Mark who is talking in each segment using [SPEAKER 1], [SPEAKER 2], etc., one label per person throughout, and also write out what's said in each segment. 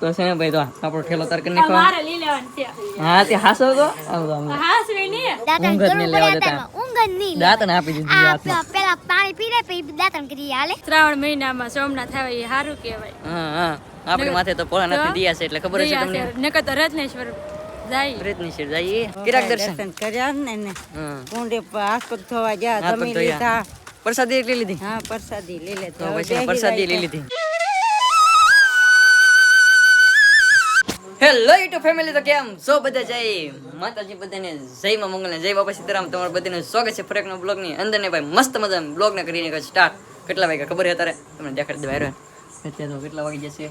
[SPEAKER 1] તો છે ને ભાઈ તો આપણો ઠેલો તાર કરી નાખો.
[SPEAKER 2] મારે લઈ લેવાનું છે.
[SPEAKER 1] હા તે હાસવ તો
[SPEAKER 2] હાસવે ને
[SPEAKER 1] ઊંઘ જ ને લેવા દેતા. દાંતણ આપી દીધી હાથમાં.
[SPEAKER 3] પેલા પાણી પી લે પછી દાંતણ કરી હાલે.
[SPEAKER 2] શ્રાવણ મહિનામાં સોમનાથ આવે એ સારું કહેવાય.
[SPEAKER 1] હા આપણી માથે તો ભોળાનાથની દિયા છે એટલે ખબર છે તમને.
[SPEAKER 2] નકર તો રત્નેશ્વર જાય.
[SPEAKER 1] રત્નેશ્વર જઈએ કિરાક દર્શન
[SPEAKER 4] કર્યા ને
[SPEAKER 1] હા
[SPEAKER 4] કુંડે હાથ ધોવા ગયા
[SPEAKER 1] હાથ
[SPEAKER 4] તમે
[SPEAKER 1] પગ ધોયા.
[SPEAKER 4] લીધા.
[SPEAKER 1] પ્રસાદી એટલી લીધી.
[SPEAKER 4] હા પ્રસાદી લઈ લે
[SPEAKER 1] તો પછી પ્રસાદી લઈ લીધી. હેલો યુટ્યુબ ફેમિલી, તો કેમ છો બધા? જય માતાજી, બધાને જય માં મંગલ ને જય બાપા સીતારામ. તમારું બધાને સ્વાગત છે ફરેકનો બ્લોગ ની અંદર ને ભાઈ મસ્ત મજા બ્લોગ ને કરીને સ્ટાર્ટ. કેટલા વાગ્યા ખબર છે અત્યારે? તમને દેખાડી દઉં. અત્યારે તો કેટલા વાગી જશે?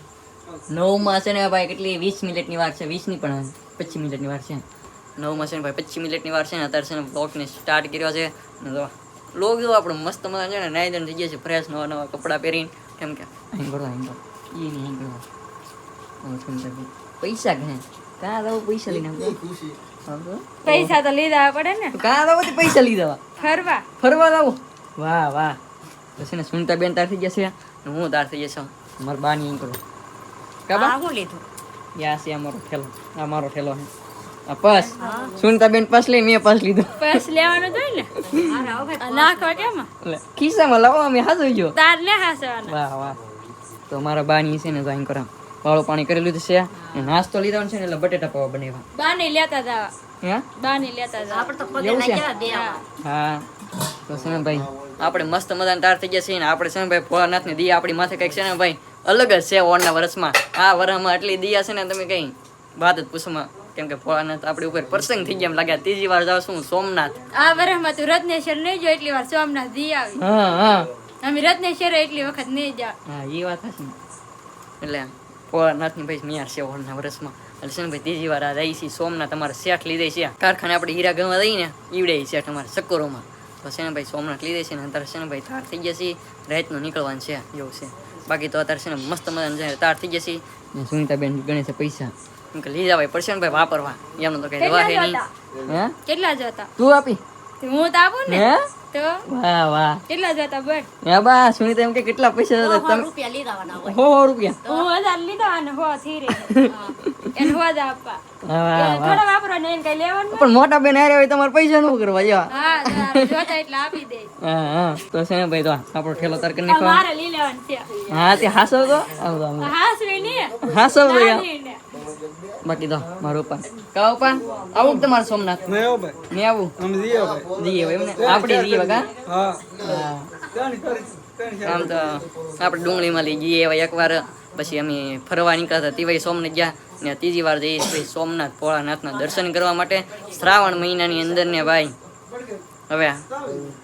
[SPEAKER 1] 9 માં છે ને ભાઈ કેટલી 20 મિનિટની વાર છે. 20 ની પણ 25 મિનિટની વાર છે. 9 માં છે ને ભાઈ 25 મિનિટની વાર છે ને અત્યારે છે ને બ્લોગ ને સ્ટાર્ટ કર્યો છે. બ્લોગ જો આપણો મસ્ત મજા છે ને નાઈ ધોઈને થઈ ગયા છે ફ્રેશ, નવા નવા કપડાં પહેરીને. કેમ કે પૈસા ઘે કાં દઉં પૈસા લઈને
[SPEAKER 2] પૈસા તો લીધા પડે ને.
[SPEAKER 1] કાં દઉં પૈસા લીધા
[SPEAKER 2] ફરવા
[SPEAKER 1] ફરવા દઉં. વાહ વાહ. પછી ને સુનતા બેન તાર થઈ જશે ને હું તાર થઈ જશે. મારા બાની એમ કરો કાબા
[SPEAKER 4] હું લીધું
[SPEAKER 1] યા છે અમારો ઠેલો. આ મારો ઠેલો છે. આ પસ સુનતા બેન પસ લઈ, મેં પસ લીધો.
[SPEAKER 2] પર્સ લેવાનું તો ને નાખવા કેમ
[SPEAKER 1] એટલે ખિસ્સામાં લાવો અમે હાજર જો.
[SPEAKER 2] તાર ને હાસવાનું.
[SPEAKER 1] વાહ વાહ. તો મારા બાની છે ને તો અહીં કરો વાળું પાણી કરી લીધું છે ને નાસ્તો લીધો છે ને એટલે બટેટા પૌવા બનાવ્યા.
[SPEAKER 2] બાને લેતા જાવ.
[SPEAKER 1] હે
[SPEAKER 2] બાને લેતા જાવ.
[SPEAKER 1] એવું છે? હા તો છે ને ભાઈ આપણે મસ્ત મજાના તાર થઈ ગયા છીએ ને આપણે છે ને ભાઈ ભોળાનાથની દિયા આપણી માથે કંઈક છે ને ભાઈ અલગ જ છે ઓરના વર્ષમાં. આ વર્ષમાં આટલી દિયા છે ને તમે કઈ વાત જ પૂછમાં. કેમ કે ભોળાનાથ આપણી ઉપર પ્રસંગ થઈ ગયા એમ લાગે. ત્રીજી વાર જાવ છું સોમનાથ.
[SPEAKER 2] આ વર્ષમાં તું રત્નેશ્વર નહીં જો એટલી વાર સોમનાથ દી આવી.
[SPEAKER 1] હા હા
[SPEAKER 2] અમે રત્નેશ્વર એટલી વખત નહીં જાવ.
[SPEAKER 1] હા એ વાત હશે ને. એટલે ભોળાનાથની ભાઈ મિયાર છે ઓરના વર્ષમાં. એટલે છે ને ભાઈ ત્રીજી વાર આ રહી છે સોમનાથ. અમારે શેઠ લીધે છે કારખાને આપણે હીરા ગવા દઈએ ને ઈવડે શેઠ અમારે સકોરોમાં. તો છે ને ભાઈ સોમનાથ લીધે છે ને અત્યારે છે ને ભાઈ તાર થઈ ગયા છે. રાતનું નીકળવાનું છે એવું છે. બાકી તો અત્યારે છે ને મસ્ત મજાનું તાર થઈ ગયા છે. સુનિતાબેન ગણે છે પૈસા કેમ કે લીધા ભાઈ પડશે ને ભાઈ વાપરવા. એમનું તો કઈ દવા છે નહીં. હે
[SPEAKER 2] કેટલા જતા
[SPEAKER 1] તું આપી
[SPEAKER 2] હું તો આપું ને
[SPEAKER 1] હે
[SPEAKER 2] તો
[SPEAKER 1] વાહ વાહ.
[SPEAKER 2] કેટલા જતા બટ
[SPEAKER 1] હે બા સુનિતા એમ કે કેટલા પૈસા હતા તમે?
[SPEAKER 4] રૂપિયા લીધાવાના હોય
[SPEAKER 1] 100 રૂપિયા.
[SPEAKER 2] હું 1000 લીધા અને હો થી રે એને હો જ આપવા.
[SPEAKER 1] વાહ વાહ.
[SPEAKER 2] થોડા વાપરો ને એને કઈ લેવાનું.
[SPEAKER 1] પણ મોટા બેન હારે હોય તમારે પૈસા નું કરવા જેવા.
[SPEAKER 2] હા જોતા એટલે આપી દે.
[SPEAKER 1] હા હા તો છે ને ભાઈ તો આપણો ઠેલો તાર કરી નાખો.
[SPEAKER 2] મારે લઈ લેવાનું છે.
[SPEAKER 1] હા તે હાસવ તો
[SPEAKER 2] હાસવે ને
[SPEAKER 1] હાસવ તો યાર.
[SPEAKER 2] ને
[SPEAKER 1] બાકી તો મારો ઉપા કા ઉપા આવું તમારે સોમનાથ
[SPEAKER 5] નહીં આવો ભાઈ,
[SPEAKER 1] ને આવું
[SPEAKER 5] અમે જઈએ ભાઈ.
[SPEAKER 1] જીએ એમને આપણે જીએ કા.
[SPEAKER 5] હા
[SPEAKER 1] હા આમ તો આપણે ડુંગળીમાં લઈ જઈએ એવા એકવાર. પછી અમે ફરવા નીકળ્યા હતા તેવાય સોમનાથ ગયા ને ત્રીજી વાર જઈએ છીએ સોમનાથ ભોળાનાથના દર્શન કરવા માટે શ્રાવણ મહિનાની અંદર ને ભાઈ. હવે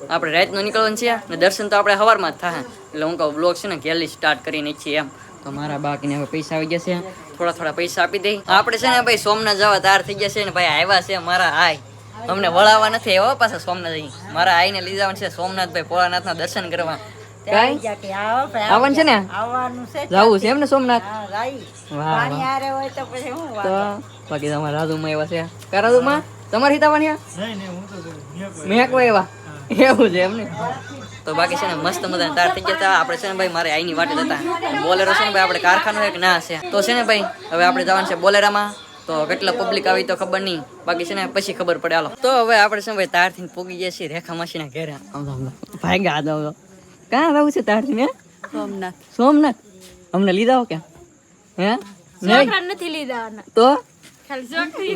[SPEAKER 1] આપણે રાતનું નીકળવાનું છે ને દર્શન તો આપણે સવારમાં જ થાય. એટલે હું કહું બ્લોગ છે ને ગેલી સ્ટાર્ટ કરીને છીએ એમ. તો મારા બાકીને હવે પૈસા આવી ગયા છે. થોડા પૈસા આપી દઈ. આપણે છે ને ભાઈ સોમનાથ જવા તૈયાર થઈ ગયા છે ને ભાઈ આવ્યા છે મારા આય. અમને વળાવવા નથી આવ્યા પાછા સોમનાથ જઈ. મારા આઈને લઈ જવાનું છે સોમનાથ ભાઈ ભોળાનાથના દર્શન કરવા.
[SPEAKER 4] ત્યાં જા કે આવો ભાઈ,
[SPEAKER 1] આવવાનું છે ને
[SPEAKER 4] આવવાનું છે.
[SPEAKER 1] જવું છે એમ ને સોમનાથ?
[SPEAKER 4] હા રાઈ
[SPEAKER 1] વાહ
[SPEAKER 4] પાણી
[SPEAKER 1] વાહ.
[SPEAKER 4] હારે હોય તો પછી હું
[SPEAKER 1] તો
[SPEAKER 4] વાત.
[SPEAKER 1] બાકી તમારા રાજુમાં એવા છે. કા રાજુમાં તમારી હિતાવાની મેકવા એવા એવું છે એમને. તો બાકી છે ને મસ્ત મજા તાર થઈ ગયા હતા. આપણે છે ને ભાઈ મારે આઈની વાટે હતા. બોલેરો છે ને ભાઈ આપણે કારખાનું એક ના છે. તો છે ને ભાઈ હવે આપણે જવાનું છે બોલેરામાં. તો કેટલા પબ્લિક આવી તો ખબર નહીં. બાકી છે ને પછી ખબર પડે. હાલો તો હવે આપણે છે ને ભાઈ તારથી પૂગી ગયા છીએ રેખા માસીના ઘરે. ભાઈ ગયા દો ક્યાં રહું છે તારથી ને?
[SPEAKER 4] સોમનાથ
[SPEAKER 1] સોમનાથ અમને લીધા હો ક્યાં? હે નહીં
[SPEAKER 2] છોકરા નથી લીધા
[SPEAKER 1] તો
[SPEAKER 2] ખાલી છોકરી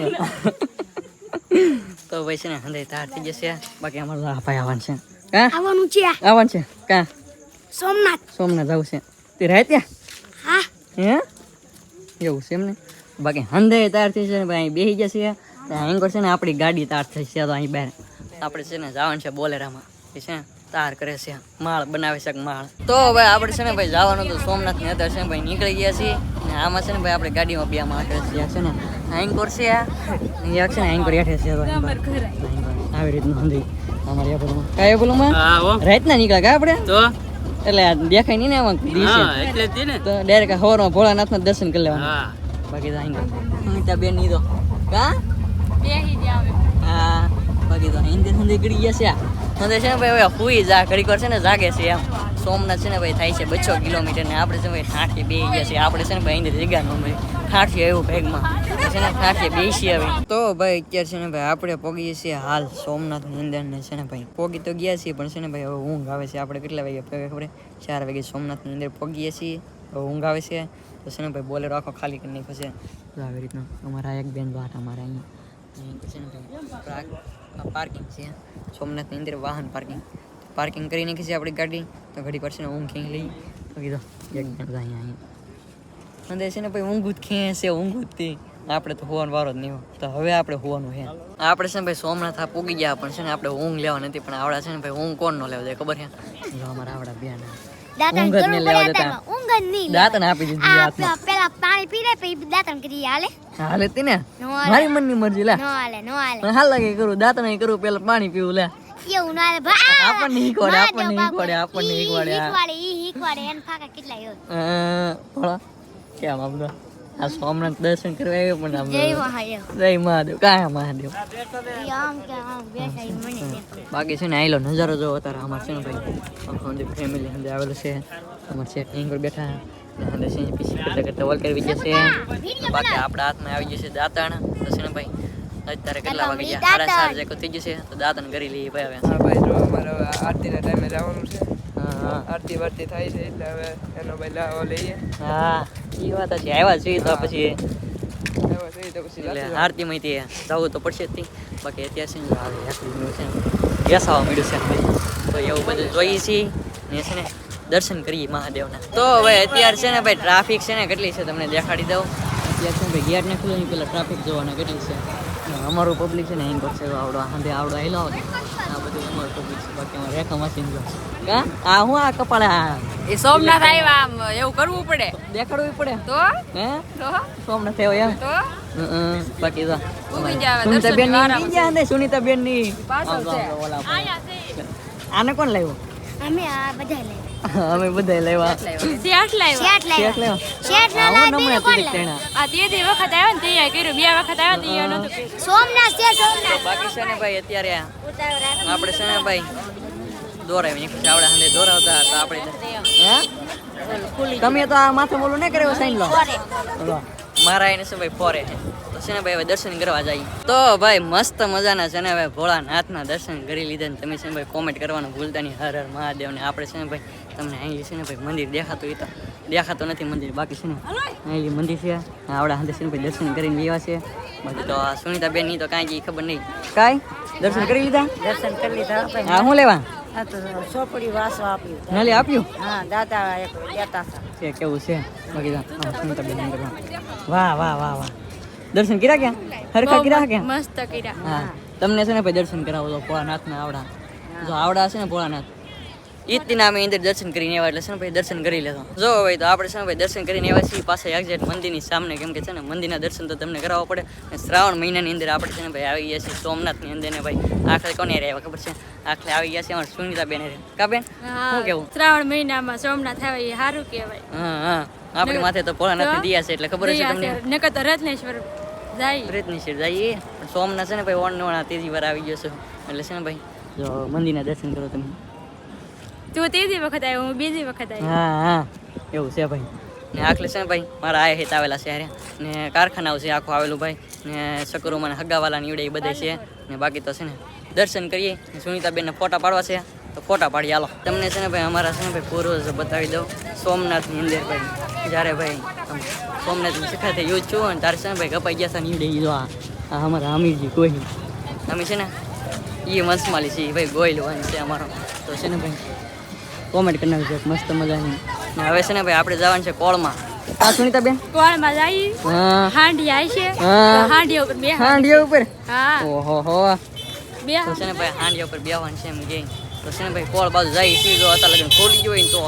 [SPEAKER 1] તો ભાઈ છે ને હંદે તાર થઈ જશે. બાકી અમારું આ ભાઈ આવવાનું છે. કા
[SPEAKER 3] આવવાનું છે
[SPEAKER 1] આવવાનું છે કા
[SPEAKER 3] સોમનાથ.
[SPEAKER 1] સોમનાથ જવું છે. તે રહે ત્યાં
[SPEAKER 3] હા
[SPEAKER 1] હે એવું છે એમને. બાકી હંદે તાર થઈ છે ને ભાઈ બેસી જશે. એંગર છે ને આપણી ગાડી તાર થઈ છે. તો અહીં બહાર આપણે છે ને જવાનું છે બોલેરામાં. એ છે ને તાર કરે છે માળ બનાવે છે માળ. તો હવે આપણે છે ને ભાઈ જવાનું તો સોમનાથ ની અંદર છે ને ભાઈ નીકળી ગયા છીએ. ને આમાં છે ને ભાઈ આપણે ગાડીમાં બે માં છે ને એંગર છે અહીંયા છે ને એંગર હેઠે છે. આવી રીતનું હંધી અમારે એપલમાં કયા એપલમાં રાતના નીકળ્યા કા આપણે તો એટલે દેખાય નહીં ને આમાં દિવસે તો ડાયરેક્ટ સવારમાં ભોળાનાથના દર્શન કરી લેવાના. બાકી તો અહીં અમિતા બેન ની તો કા
[SPEAKER 2] બેહી જાવ.
[SPEAKER 1] હા બાકી તો હિન્દી હિન્દી ગળી ગયા છે. હવે છે ને ભાઈ હવે હુઈ જા ઘડીક વાર છે ને જાગે છે એમ. સોમનાથ છે ને ભાઈ થાય છે 200 કિલોમીટર ને આપણે છે ભાઈ 60 બે ગયા છે. આપણે છે ને ભાઈ અહીં જગ્યા ન મળી ઠાઠી આવ્યું બેગમાં છે ને ઠાઠી બેસી આવી તો ભાઈ અત્યારે છે ને ભાઈ આપણે પોગીએ છીએ હાલ સોમનાથની અંદર ને છે ને ભાઈ પોગી તો ગયા છીએ પણ છે ને ભાઈ હવે ઊંઘ આવે છે આપણે કેટલા વાગે ખબર 4 વાગે સોમનાથની અંદર પોગીએ છીએ હવે ઊંઘ આવે છે તો છે ને ભાઈ બોલેરો આખો ખાલી કરી નાખ્યો છે તો આવી રીતનું અમારા એક બેન વાત અમારા અહીંયા છે ને ભાઈ પાર્કિંગ છે સોમનાથની અંદર વાહન પાર્કિંગ કરી નાખી છે આપણી ગાડી તો ઘડી પર છે ને ઊંઘ ખેંચી લઈ તો કીધો એક બેન અહીંયા અને છે ને ભાઈ ઊંઘું જ ખેંચે ઊંઘું જ તે આપણે તો હોવાનો વારો જ નહીં હોય તો હવે આપણે હોવાનું છે આપણે છે ને ભાઈ સોમનાથ આ પૂગી ગયા પણ છે ને આપણે ઊંઘ લેવા નથી પણ આવડા છે ને ભાઈ ઊંઘ કોણ નો લેવા દે ખબર છે જો અમારા આવડા બેન
[SPEAKER 3] દાંતણ
[SPEAKER 1] ઊંઘ જ
[SPEAKER 3] કરવું
[SPEAKER 1] નહીં લેવા
[SPEAKER 3] પડે
[SPEAKER 1] દેતા
[SPEAKER 3] દાંતણ ઊંઘ જ નહીં
[SPEAKER 1] દાંતણ આપી દીધી હાથમાં
[SPEAKER 3] પેલા પાણી પી લે પછી દાંતણ કરી હાલે
[SPEAKER 1] હાલે તી ને
[SPEAKER 3] નો હાલે.
[SPEAKER 1] મારી મનની મરજી લે
[SPEAKER 3] નો હાલે
[SPEAKER 1] પણ હાલ લાગે કરું દાંતણ કરું પેલા પાણી પીવું લે
[SPEAKER 3] એવું ના હાલે ભા
[SPEAKER 1] આપણને શીખવાડે આપણને
[SPEAKER 3] શીખવાડે એને ફાકા કેટલા હોય
[SPEAKER 1] ભલા કેમ આમ તો આ સોમનાથ દર્શન કરવા આવ્યો પણ આમ
[SPEAKER 3] જય મહાદેવ
[SPEAKER 1] જય મહાદેવ કાયા મહાદેવ
[SPEAKER 3] આમ કે આમ બેઠા ઈ મને દેખાય.
[SPEAKER 1] બાકી છે ને આયલો નજારો જો અત્યારે અમારે છે ને ભાઈ આખો ફેમિલી અંદર આવેલું છે અમારે છે ટીંગર બેઠા અને છે પીસી કરતા કરતા વોલ કરી ગયા છે બાકી આપણા હાથમાં આવી ગયું છે દાંતણ તો છે ને ભાઈ અત્યારે કેટલા વાગે ગયા 4:30 જેકો થઈ ગયું છે તો દાંતણ કરી લઈએ ભાઈ હવે
[SPEAKER 5] હા ભાઈ જો અમારે હવે આરતીના ટાઈમે જવાનું છે
[SPEAKER 1] હા
[SPEAKER 5] આરતી વારતી થાય છે એટલે હવે એનો ભાઈ લાવો લઈએ
[SPEAKER 1] હા એ વાત છે આવ્યા છીએ તો પછી
[SPEAKER 5] એવા થઈ તો પછી
[SPEAKER 1] એટલે આરતીમાં તે જવું તો પડશે જ તે બાકી અત્યારે છે ને આવે એકલીનું છે બેસાવા મળ્યું છે તો એવું બધું જોઈએ છીએ ને છે ને દર્શન કરીએ મહાદેવના તો હવે અત્યારે છે ને ભાઈ ટ્રાફિક છે ને કેટલી છે તમને દેખાડી દઉં અત્યારે છે ને ભાઈ ગેટ ને ખુલ્લે નહીં પેલા ટ્રાફિક જોવાના કેટલી છે અમારું પબ્લિક છે ને અહીં કરશે આવડો હાંધે આવડો હેલો આ બધું અમારું પબ્લિક છે બાકી અમારે રેખામાં સિંગલ કા આ હું આ કપાળે
[SPEAKER 2] એ સોમનાથ આવ્યા આમ એવું કરવું પડે
[SPEAKER 1] દેખાડવું પડે
[SPEAKER 2] તો
[SPEAKER 1] હે
[SPEAKER 2] તો
[SPEAKER 1] સોમનાથ થયો એમ
[SPEAKER 2] તો
[SPEAKER 1] બાકી તો
[SPEAKER 2] ઉગી જાવે,
[SPEAKER 1] સુનિતા
[SPEAKER 2] દર્શન
[SPEAKER 1] બેન
[SPEAKER 2] વાળા
[SPEAKER 1] ની ગયા ને સુનિતા બેન ની
[SPEAKER 2] પાછળ છે.
[SPEAKER 1] આને કોણ લાવ્યો
[SPEAKER 3] અમે આ બધા લઈ
[SPEAKER 1] અમે બધા લાવ્યા
[SPEAKER 2] શેઠ લાવ્યા
[SPEAKER 3] શેઠ લઈ
[SPEAKER 1] શેઠ લાવ્યો
[SPEAKER 3] શેઠ ના
[SPEAKER 1] આવો
[SPEAKER 3] લાવી
[SPEAKER 1] નમણે
[SPEAKER 3] બીજું કોણ
[SPEAKER 1] તીક
[SPEAKER 3] લાવે?
[SPEAKER 1] તેણા
[SPEAKER 2] આ તે વખત આવ્યો ને તે કર્યું 2 વખત આવ્યો તે નતું કર્યું.
[SPEAKER 3] સોમનાથ છે સોમનાથ
[SPEAKER 1] બાકી છે ને ભાઈ અત્યારે આપણે છે ને ભાઈ દોરાવી નાખ્યું છે આવડે હાંડે દોરાવતા તો આપણે હે તમે તો આ માથે બોલું નહીં કર્યો સાઈન લો મારા એને છે ભાઈ ફોરે છે તો છે ને ભાઈ હવે દર્શન કરવા જઈએ તો ભાઈ મસ્ત મજાના છે ને ભાઈ ભોળાનાથના દર્શન કરી લીધા ને તમે છે ને ભાઈ કોમેન્ટ કરવાનું ભૂલતા નહીં હર હર મહાદેવ ને આપણે છે ને ભાઈ તમને અહીં છે ને ભાઈ મંદિર દેખાતું એ તો દેખાતું નથી મંદિર બાકી છે ને અહીં મંદિર છે આવડા હાથે છે ને ભાઈ દર્શન કરીને લેવા છે બાકી તો આ સુનિતા બેન ની તો કાંઈ ખબર નહીં કાંઈ દર્શન કરી લીધા
[SPEAKER 4] દર્શન કરી લીધા આપણે.
[SPEAKER 1] હા હું લેવા
[SPEAKER 4] આ તો ચોપડી વાસવા આપ્યું.
[SPEAKER 1] નાલે આપ્યું
[SPEAKER 4] હા દાદા એક દેતા હતા.
[SPEAKER 1] છે કેવું છે બાકી તો સુનિતા બેન અંદર વાહ વાહ વાહ વાહ દર્શન કર્યા ક્યાં હરખા કર્યા ક્યાં
[SPEAKER 2] મસ્ત કર્યા.
[SPEAKER 1] હા તમને છે ને ભાઈ દર્શન કરાવો તો ભોળાનાથના આવડા જો આવડા છે ને ભોળાનાથ ઈદના અમે અંદર દર્શન કરીને આવ્યા એટલે છે ને ભાઈ દર્શન કરી લેતો જો ભાઈ તો આપણે છે ને ભાઈ દર્શન કરીને આવ્યા છીએ પાસે એક્ઝેક્ટ મંદિરની સામે કેમ કે છે ને મંદિરના દર્શન તો તમને કરાવવા પડે અને શ્રાવણ મહિનાની અંદર આપણે છે ને ભાઈ આવી ગયા છીએ સોમનાથની અંદર ને ભાઈ આખરે કોને રહ્યા ખબર છે આખરે આવી ગયા છે અમારે સુનિતા બેન કા બેન શું કેવું
[SPEAKER 2] શ્રાવણ મહિનામાં સોમનાથ આવે એ સારું કહેવાય.
[SPEAKER 1] હા હા આપણી માથે તો ભોળાનાથની દિયા છે એટલે ખબર છે તમને
[SPEAKER 2] નકર તો રત્નેશ્વર જાય.
[SPEAKER 1] પ્રયત્ન છે જઈએ પણ સોમનાથ છે ને ભાઈ ઓણ ત્રીજી વાર આવી ગયો છે એટલે છે ને ભાઈ જો મંદિરના દર્શન કરો તમે
[SPEAKER 2] તું ત્રીજી વખત આવ્યો હું બીજી વખત આવ્યો.
[SPEAKER 1] હા હા એવું છે ભાઈ ને આખલે છે ને ભાઈ મારા આયા હિત આવેલા છે હારે ને કારખાનાઓ છે આખું આવેલું ભાઈ ને સકરોમાં હગાવાલા નીવડે એ બધા છે ને બાકી તો છે ને દર્શન કરીએ સુનિતાબેનને ફોટા પાડવા છે તો ફોટા પાડી હાલો તમને છે ને ભાઈ અમારા છે ને ભાઈ પૂર્વજ બતાવી દઉં સોમનાથની અંદર ભાઈ જ્યારે ભાઈ સોમનાથની શિખાતે યુઝ છું અને ત્યારે છે ને ભાઈ કપાઈ ગયા છે નીવડે એ જો આ અમારા અમીરજી કોઈ અમે છે ને એ વંશમાલી છે ભાઈ ગોયલ વંશ છે અમારો તો છે ને ભાઈ કોમેન્ટ કરી નાખજો મસ્ત મજાની ને હવે છે ને ભાઈ આપણે જવાનું છે કોળમાં હા સુનિતા બેન
[SPEAKER 2] કોળમાં જઈએ
[SPEAKER 1] હા
[SPEAKER 2] હાંડી આવી છે
[SPEAKER 1] હા.
[SPEAKER 2] તો હાંડી ઉપર બે
[SPEAKER 1] હાંડિયા ઉપર
[SPEAKER 2] હા
[SPEAKER 1] ઓહો હો
[SPEAKER 2] બે
[SPEAKER 1] તો છે ને ભાઈ હાંડિયા ઉપર બેવાનું છે એમ કે તો છે ને ભાઈ કોળ બાજુ જાય છે જો અત્યારે લગન ખોલી ગયું હોય ને તો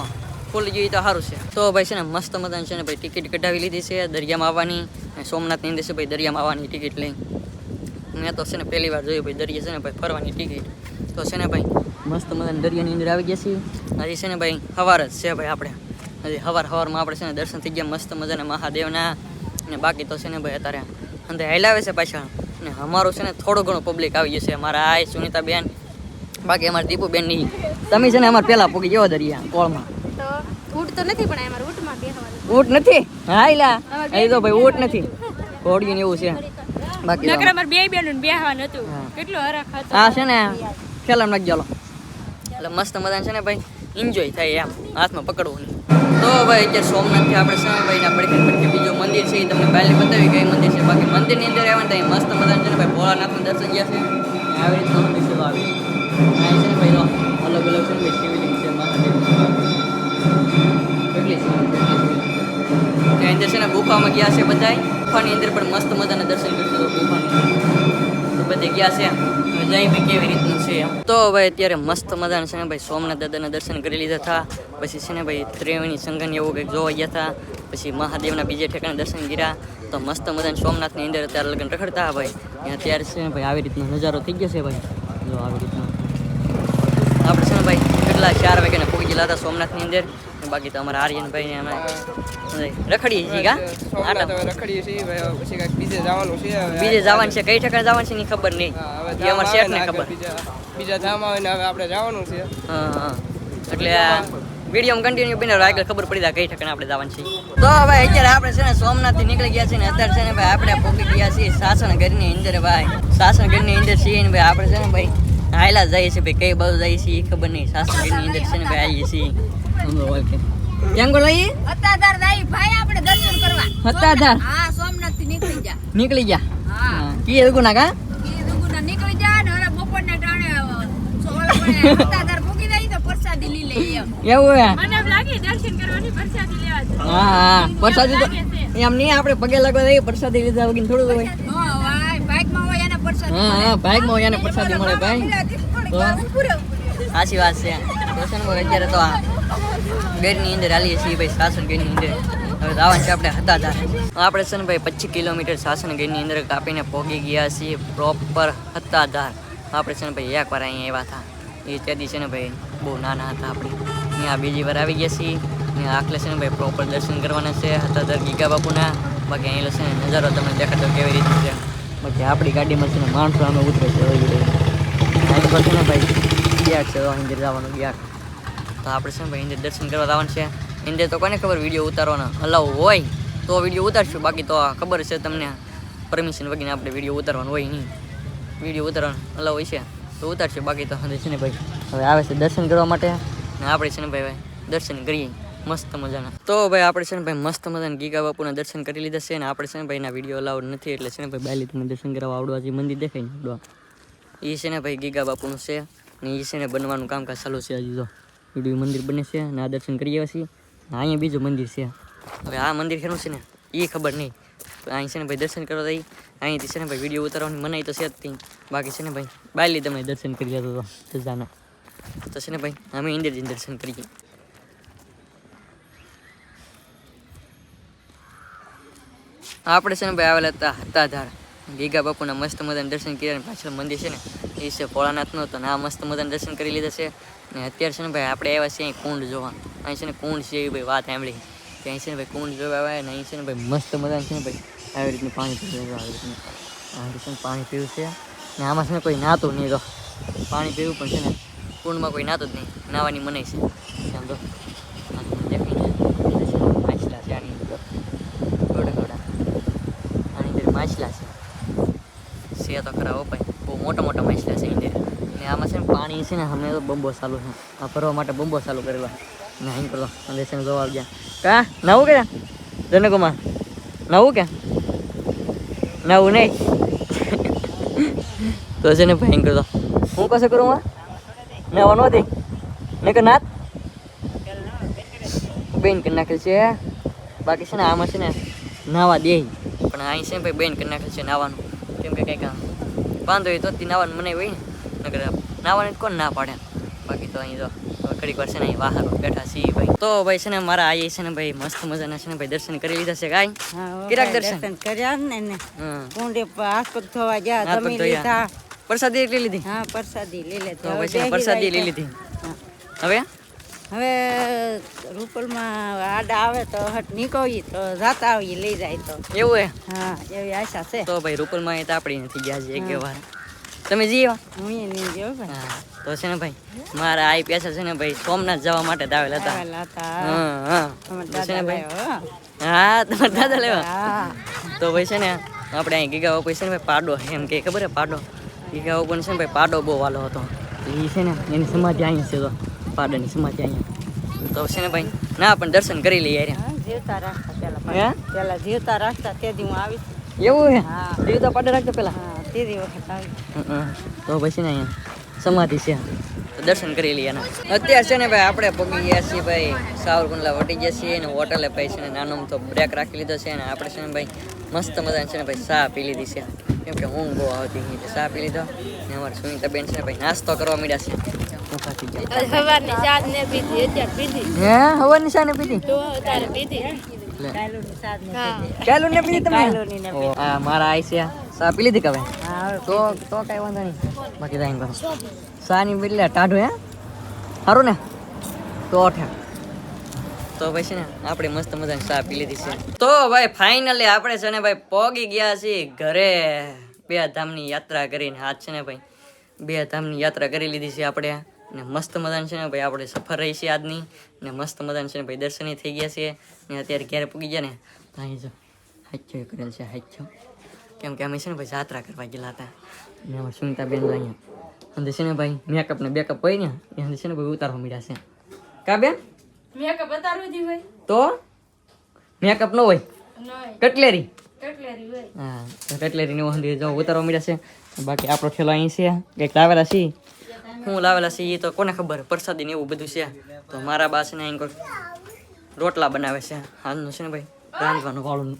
[SPEAKER 1] ખોલી ગયું તો સારું છે તો ભાઈ છે ને મસ્ત મજાની છે ને ભાઈ ટિકિટ કઢાવી લીધી છે દરિયામાં આવવાની અને સોમનાથની અંદર છે ભાઈ દરિયામાં આવવાની ટિકિટ લઈ મેં તો છે ને પહેલી વાર જોયું ભાઈ દરિયા છે ને ભાઈ ફરવાની ટિકિટ તો છે ને ભાઈ મસ્ત મજાની દરિયાની અંદર આવી ગયા છીએ હજી છે ને ભાઈ સવાર જ છે ભાઈ આપણે હજી સવારમાં આપણે છે ને દર્શન થઈ ગયા મસ્ત મજાના મહાદેવના ને બાકી તો છે ને ભાઈ અત્યારે અંદર હેલાવે છે પાછા ને અમારું છે ને થોડું ઘણું પબ્લિક આવી ગયું છે અમારા આય સુનિતા બેન બાકી અમારા દીપુબેન ની તમે છે ને અમારે પહેલા પૂગી ગયો દરિયા કોળમાં
[SPEAKER 2] તો ઊંટ તો નથી પણ અમારે ઊંટમાં બેસવાનું
[SPEAKER 1] ઊંટ નથી હા એલા અહીં તો ભાઈ ઊંટ નથી ઘોડિયું ને એવું છે બાકી
[SPEAKER 2] નકર અમાર બે બેનું બેહવાનું હતું કેટલો હરખ હતો
[SPEAKER 1] આ છે ને ખેલામ નાખી ચાલો એટલે મસ્ત મજા છે ને ભાઈ એન્જોય થાય એમ હાથમાં પકડવું નહીં તો ભાઈ અત્યારે સોમનાથથી આપણે છે ને ભાઈ પડખે બીજું મંદિર છે એ તમને પહેલી બતાવી કઈ મંદિર છે બાકી મંદિરની અંદર આવ્યા ને ત્યાં મસ્ત મજા છે ને ભાઈ ભોળાનાથનું દર્શન ગયા છે આવી રીતના મંદિર છે આવી અહીં છે ને ભાઈ અલગ અલગ છે ને ભાઈ શિવલિંગ છે મહાદેવ કેટલી ત્યાં અંદર છે ને ગુફામાં ગયા છે બધા ગુફાની અંદર પણ મસ્ત મજાના દર્શન કરશો ગુફાની અંદર બધે ગયા છે જઈ ભાઈ કેવી રીતનું છે એમ તો ભાઈ અત્યારે મસ્ત મજાના છે ને ભાઈ સોમનાથ દાદાના દર્શન કરી લીધા હતા પછી છે ને ભાઈ ત્રિવેણી સંગમ એવું કંઈક જોવા ગયા હતા પછી મહાદેવના બીજે ઠેકાણે દર્શન કર્યા તો મસ્ત મજાના સોમનાથની અંદર અત્યારે લગ્ન રખડતા ભાઈ અત્યારે છે ને ભાઈ આવી રીતનો નજારો થઈ ગયો છે ભાઈ જો આવી રીતનો આપણે છે ને ભાઈ કેટલા 4 વાગ્યાના પહોંચી ગયેલા હતા સોમનાથની અંદર બાકી તો અમારા આર્યનભાઈ અમે રખડીએ છીએ કા
[SPEAKER 5] સોમનાથ હવે રખડીએ છીએ ભાઈ પછી કાંઈક બીજે જવાનું છે હવે
[SPEAKER 1] બીજે જવાનું છે કઈ ઠેકાણે જવાનું છે ની ખબર નહીં
[SPEAKER 5] હવે
[SPEAKER 1] એ અમારા શેઠને ખબર
[SPEAKER 5] બીજા ધામ આવે ને હવે આપણે જવાનું છે
[SPEAKER 1] હા એટલે વિડીયો કન્ટિન્યુ બિના આગળ ખબર પડી જાય કઈ ઠેકાણે આપણે જવાનું છે તો ભાઈ અત્યારે આપણે છે ને સોમનાથથી નીકળી ગયા છીએ ને અત્યારે છે ને ભાઈ આપણે પહોંચી ગયા છીએ સાસણગઢની અંદર ભાઈ સાસણગઢની અંદર છીએ ને ભાઈ આપણે છે ને ભાઈ હાયલા જઈએ છીએ ભાઈ કઈ બાજુ જઈએ છીએ એ ખબર નહીં સાસણગઢની અંદર છે ને ભાઈ આવીએ છીએ કેમ કો લઈએ
[SPEAKER 4] હતાધાર દાઈ ભાઈ આપણે દર્શન કરવા
[SPEAKER 1] હતાધાર
[SPEAKER 4] હા સોમનાથ થી
[SPEAKER 1] નીકળી ગયા કી એવું ના કા
[SPEAKER 4] દુગુના નીકળી જા ને હવે બપોરના ટાણે હતાધાર ભૂગી જાય તો પ્રસાદી લઈ લઈએ
[SPEAKER 1] એવું હે
[SPEAKER 2] મને એમ લાગે દર્શન કરવાની પ્રસાદી લેવા છે.
[SPEAKER 1] હા પ્રસાદી તો એમ નહીં આપણે પગે લાગવા જઈએ પ્રસાદી લીધા વગર થોડું હોય
[SPEAKER 4] બાઇકમાં હોય એને પ્રસાદી
[SPEAKER 1] હા બાઇકમાં હોય એને પ્રસાદી મળે ભાઈ તો સાચી વાત છે દર્શનમાં અત્યારે તો આ ગેરની અંદર હાલીએ છીએ ભાઈ સાસણગઢની અંદર હવે જવાનું છે આપણે હતાધાર આપણે છે ને ભાઈ 25 કિલોમીટર સાસણગઢની અંદર કાપીને પહોંચી ગયા છીએ પ્રોપર હતાધાર આપણે છે ને ભાઈ એકવાર અહીંયા આવ્યા હતા એ ત્યાંથી છે ને ભાઈ બહુ નાના હતા આપણે ત્યાં બીજી વાર આવી ગયા છીએ ને આખલે છે ને ભાઈ પ્રોપર દર્શન કરવાના છે હતાધાર ગીગા બાપુના બાકી અહીં છે ને નજારો તમને દેખાતો કેવી રીતે છે બાકી આપણી ગાડીમાં છે ને માણસો અમે ઉતરે છે અહીં પર છે ને ભાઈ ગેટ છે અંદર જવાનું ગેટ તો આપણે છે ને ભાઈ અંદર દર્શન કરવા જવાનું છે અંદર તો કોને ખબર વિડીયો ઉતારવાનો અલાઉ હોય તો વિડીયો ઉતારશું બાકી તો ખબર છે તમને પરમિશન વગીને આપણે વિડીયો ઉતારવાનું હોય નહીં વિડીયો ઉતારવાનું અલાઉ હોય છે તો ઉતારશું બાકી તો છે ને ભાઈ હવે આવે છે દર્શન કરવા માટે ને આપણે છે ને ભાઈ દર્શન કરીએ મસ્ત મજાના તો ભાઈ આપણે છે ને ભાઈ મસ્ત મજાના ગીગા બાપુના દર્શન કરી લીધા છે ને આપણે છે ને ભાઈ ના વિડીયો અલાઉડ નથી એટલે છે ને ભાઈ બાયલી તમને દર્શન કરવા આવડવા જે મંદિર દેખાય ને આવડવા એ છે ને ભાઈ ગીગા બાપુનું છે ને એ છે ને બનવાનું કામકાજ ચાલુ છે હજી તો વિડીયો મંદિર બને છે ને આ દર્શન કરી આવ્યા છીએ અહીંયા બીજું મંદિર છે હવે આ મંદિર ખેનું છે ને એ ખબર નહીં અહીં છે ને ભાઈ દર્શન કરવા જઈ અહીંથી છે ને ભાઈ વિડીયો ઉતારવાની મનાઈ તો છે જ નહીં બાકી છે ને ભાઈ બાયલી તમને દર્શન કરી લેતો હતો સજાના તો છે ને ભાઈ અમે અંદર જઈને દર્શન કરીએ આપણે છે ને ભાઈ આવેલા હતા હતાધાર ગીગા બાપુના મસ્ત મજાના દર્શન કર્યા પાછળ મંદિર છે ને એ છે ભોળાનાથનું તો આ મસ્ત મજાના દર્શન કરી લીધા છે ને અત્યારે છે ને ભાઈ આપણે આવ્યા છીએ અહીં કુંડ જોવા અહીં છે ને કુંડ છે એવી ભાઈ વાત સાંભળી કે અહીં છે ને ભાઈ કુંડ જોવા આવ્યા ને અહીં છે ને ભાઈ મસ્ત મજાનું છે ને ભાઈ આવી રીતનું પાણી પીવું આવી રીતનું પાણી પીવું છે ને આમાં છે ને કોઈ નાતું નહીં તો પાણી પીવું પણ છે ને કુંડમાં કોઈ નાતું જ નહીં નાવાની મનાઈ છે આમ તો માછલા છે આની અંદર ઘોડા આની અંદર માછલા છે તો ખરા હો ભાઈ બહુ મોટા મોટા માછલા છે અંદર ને આમાં છે ને પાણી છે ને અમને તો બંબો ચાલુ છે આ ફરવા માટે બંબો ચાલુ કરેલો ને અહીં કરો અંદર છે ને જોવા આવી ગયા કા નવું કે જનકુમાર નવું કે નવું નહીં તો છે ને ભાઈ કરતો હું કશું કરું માં નવા નહોતી ને કે નાથ બેન કરી નાખેલ છે બાકી છે ને આમાં છે ને નાવા દે પણ અહીં છે ને ભાઈ બેન કરી નાખેલ છે નાવાનું કેમ કે કંઈક વાંધો હોય તો નાવાનું મને હોય ને નકર નાવાની કોણ ના પાડે બાકી તો અહીં તો ઘડીક વાર છે ને અહીં વાહરો બેઠા છીએ ભાઈ તો ભાઈ છે ને મારા આઈ છે ને ભાઈ મસ્ત મજાના છે ને ભાઈ દર્શન કરી લીધા છે કાંઈ કિરાક દર્શન
[SPEAKER 4] કર્યા ને
[SPEAKER 1] હા
[SPEAKER 4] કુંડે હાથ પગ ધોવા ગયા જમી લીધા
[SPEAKER 1] પ્રસાદી લઈ લીધી
[SPEAKER 4] હા પ્રસાદી લઈ લે
[SPEAKER 1] તો પછી પ્રસાદી લઈ લીધી હવે
[SPEAKER 4] હવે રૂપલમાં આડા આવે તો હટ નીકળીએ તો જાતા આવીએ લઈ જાય તો
[SPEAKER 1] એવું હે
[SPEAKER 4] હા એવી આશા છે
[SPEAKER 1] તો ભાઈ રૂપલમાં એ તો આપણી નથી ગયા છે એક વાર તમે જઈ આવ્યા?
[SPEAKER 2] હું એ નહીં ગયો ભાઈ
[SPEAKER 1] હા તો છે ને ભાઈ મારા આઈ પેસા છે ને ભાઈ સોમનાથ જવા માટે જ આવેલા હતા.
[SPEAKER 2] આવેલા હતા
[SPEAKER 1] હા હા
[SPEAKER 2] અમારા
[SPEAKER 1] તો છે ને
[SPEAKER 2] દાદા
[SPEAKER 1] ભાઈ
[SPEAKER 2] લાવ્યા,
[SPEAKER 1] હા તમારા દાદા લેવા
[SPEAKER 2] હા
[SPEAKER 1] તો ભાઈ છે ને આપણે અહીં ગીગા બાપુ છે ને ભાઈ પાડો એમ કે ખબર હે પાડો ગીગા બાપુને છે ને ભાઈ પાડો બહુ વાલો હતો એ છે ને એની સમાધિ અહીં છે તો પાડાની સમાધિ અહીંયા તો છે ને ભાઈ ના પણ દર્શન કરી લઈએ યાર
[SPEAKER 2] હા, જીવતા રાખતા પેલા
[SPEAKER 1] હે
[SPEAKER 2] પેલા જીવતા રાખતા તે દી હું આવી
[SPEAKER 1] એવું હે
[SPEAKER 2] હા.
[SPEAKER 1] દેવતા પાડો રાખતો પેલા
[SPEAKER 2] હા તે દી વખત આવી
[SPEAKER 1] તો પછી ને અહીંયા સમાધિ છે તો દર્શન કરી લઈએ એના અત્યારે છે ને ભાઈ આપણે પગી ગયા છીએ ભાઈ સાવરકુંડલા વટી ગયા છીએ અને હોટલે ભાઈ છે ને નાનો તો બ્રેક રાખી લીધો છે અને આપણે છે ને ભાઈ મસ્ત મજાની છે ને ભાઈ ચા પી લીધી છે કેમ કે ઊંઘ બહુ આવતી હતી એટલે ચા પી લીધો ને અમારે સુનિતા બેન છે ને ભાઈ નાસ્તો કરવા માંડ્યા છે ભૂખા થઈ ગયા
[SPEAKER 4] સવારની ચા ને પીધી અત્યારે પીધી
[SPEAKER 1] હે હવાની ચા ને પીધી
[SPEAKER 4] તો અત્યારે પીધી
[SPEAKER 2] કાયલોની સાદ ને
[SPEAKER 4] હા
[SPEAKER 1] ચાલુ ને પીધી તમે
[SPEAKER 2] કાયલોની ને
[SPEAKER 1] ઓ, આ મારા આઈ છે ચા પી લીધી કે હવે
[SPEAKER 2] હા હવે
[SPEAKER 1] તો કઈ વાંધો નહીં બાકી જાય કરો સાની બદલે ટાઢું હે સારું ને તો ઠેક તો ભાઈ છે ને આપણે મસ્ત મજાની ચા પી લીધી છે તો ભાઈ ફાઇનલી આપણે છે ને ભાઈ પોગી ગયા છીએ ઘરે બે ધામની યાત્રા કરીને હાથ છે ને ભાઈ બે ધામની યાત્રા કરી લીધી છે આપણે ને મસ્ત મજાની છે ને ભાઈ આપણે સફર રહી છે આજની ને મસ્ત મજાની છે ને ભાઈ દર્શની થઈ ગયા છે ને અત્યારે ક્યારે પૂગી ગયા ને તો અહીં જો હાચો કરેલ છે હાચો કેમ કે અમે છે ને ભાઈ યાત્રા કરવા ગયેલા હતા ને અમારે સુનતા બેન અહીંયા અંદર છે ને ભાઈ મેકઅપ ને બેકઅપ હોય ને એ અંદર છે ને ભાઈ ઉતારવા મળ્યા છે કા બેન
[SPEAKER 2] મેકઅપ બતાડવું દી ભાઈ
[SPEAKER 1] તો મેકઅપ ન હોય
[SPEAKER 2] નહીં
[SPEAKER 1] કટલેરી
[SPEAKER 2] કેટલેરી હોય
[SPEAKER 1] હા તો કટલેરી ને અંદર જો ઉતારવા મળ્યા છે બાકી આપણો ઠેલો અહીં છે કંઈક લાવેલા છે હું લાવેલા છે એ તો કોને ખબર પ્રસાદી ને એવું બધું છે તો મારા બા છે ને અહીં કોઈ રોટલા બનાવે છે હાલનું છે ને ભાઈ રાંધવાનું વાળું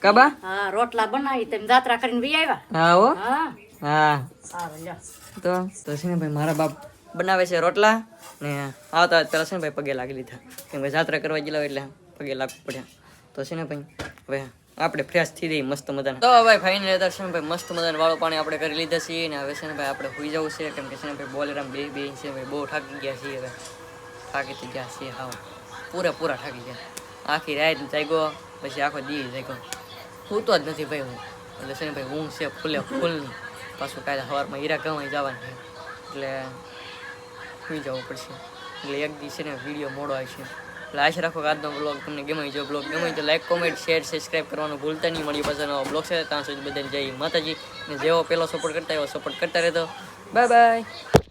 [SPEAKER 1] કાબા
[SPEAKER 2] હા રોટલા બનાવી તમે જાત્રા કરીને બી આવ્યા
[SPEAKER 1] હા હો
[SPEAKER 2] હા
[SPEAKER 1] હા
[SPEAKER 2] સારું લ્યો
[SPEAKER 1] તો છે ને ભાઈ મારા બાપ બનાવે છે રોટલા ને આવતા પેલા છે ને ભાઈ પગે લાગી લીધા કેમ કે જાત્રા કરવા ગયેલા એટલે પગે લાગવું પડ્યા તો છે ને ભાઈ હવે આપણે ફ્રેશ થઈ જઈએ મસ્ત મજાના તો ભાઈ ફાઇનલી છે ને ભાઈ મસ્ત મજાના વાળું પાણી આપણે કરી લીધા છીએ ને હવે છે ને ભાઈ આપણે સુઈ જવું છે કેમ કે છે ને ભાઈ બોલેરામ બે છે ભાઈ બહુ થાકી ગયા છીએ હવે થાકી થઈ ગયા છીએ હા પૂરા થાકી ગયા આખી રાત જાગ્યો પછી આખો દી જાગ્યો સૂતો જ નથી ભાઈ હું એટલે છે ને ભાઈ ઊંઘ છે ફૂલની પાછું કાલે સવારમાં હીરા ગવાઈ જવાનું છે એટલે સુઈ જવું પડશે એટલે એક દિવસ છે ને વિડીયો મોડો આવશે એટલે આશા રાખો કે આજનો બ્લોગ તમને ગમે જો બ્લોગ ગમે તો લાઈક કોમેન્ટ શેર સબસ્ક્રાઈબ કરવાનું ભૂલતા નહીં મળી પાછળ નવો બ્લોગ છે ત્યાં સુધી બધાને જય માતાજી ને જેવો પહેલો સપોર્ટ કરતા એવો સપોર્ટ કરતા રહેતો બાય બાય